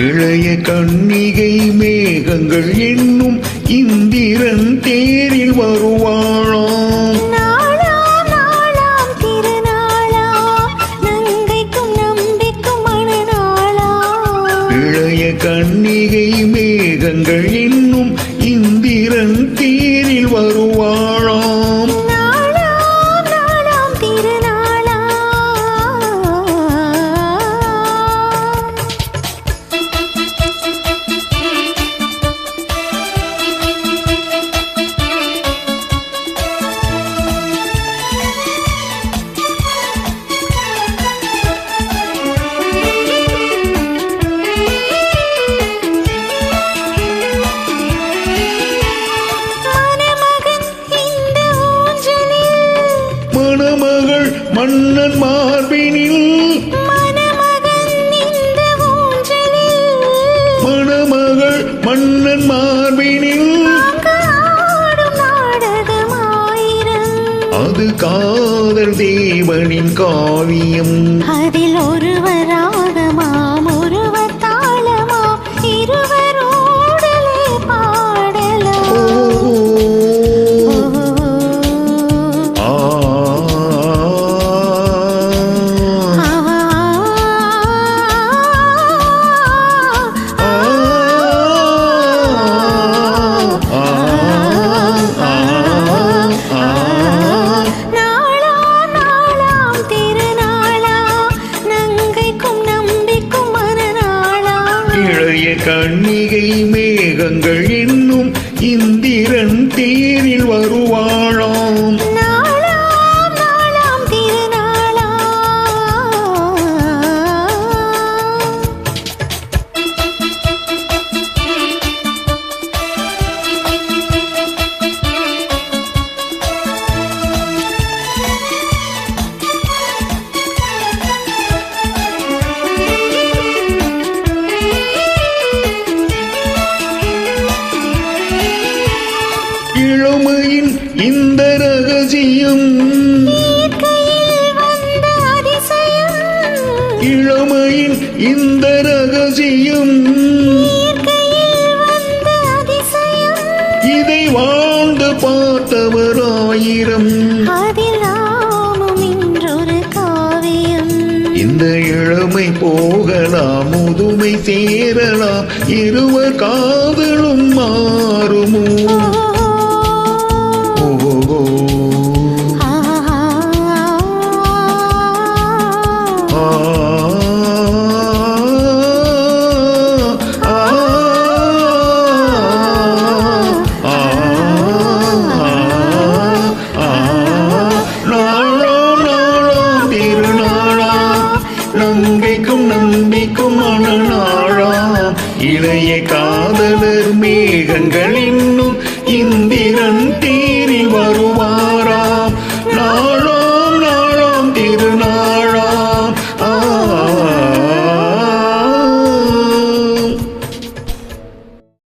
இளைய கன்னிகை மேகங்கள் என்னும் இந்திரன் தேரில் வருவாளாம். நாளாம் திருநாளா நங்கைக்கும் நம்பிக்கும் மணநாளா. இளைய கன்னிகை மேகங்கள் என்னும் இந்திரன் தேரில் வருவாளாம். நாளாம் திருநாளா. மணமகள் மன்னன் மார்பினில் மணமகள் மன்னன் மார்பினில் அது காதல் தேவனின் காவியம். அதில் ஒருவராகமாம் ஒருவர் தாளமாம் இருவரோடலே பாடலாம். இளைய கன்னிகை மேகங்கள் என்னும் இந்திரன் தேரில் வருவாளாம். நாளாம் திருநாளா. இளமையின் இந்த ரகசியம் இளமையின் இந்த ரகசியம் இதை வாழ்ந்து பார்த்தவர் ஆயிரம். இந்த இளமை போகலாம் முதுமை சேரலாம் இருவர் காதலும் மாறுமோ. நம்பிக்கும் நம்பிக்கும் மணநாளாம். இளைய காதலர் மேகங்கள் இன்னும் இந்திய